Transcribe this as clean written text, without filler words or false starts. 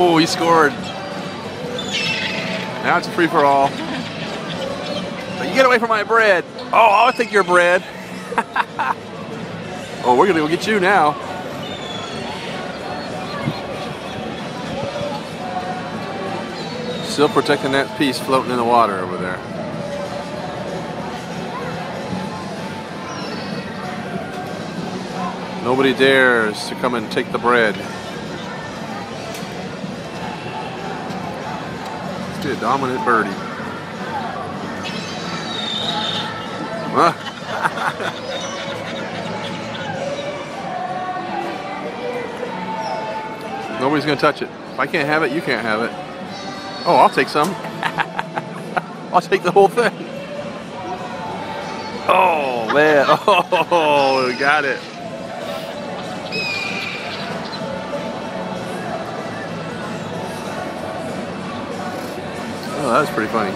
Oh, he scored. Now it's a free-for-all. You get away from my bread. Oh, I'll take your bread. Oh, we're gonna go get you now. Still protecting that piece floating in the water over there. Nobody dares to come and take the bread. Let's be a dominant birdie. Nobody's gonna touch it. If I can't have it, you can't have it. Oh, I'll take some. I'll take the whole thing. Oh, man. Oh, we got it. Oh, that was pretty funny.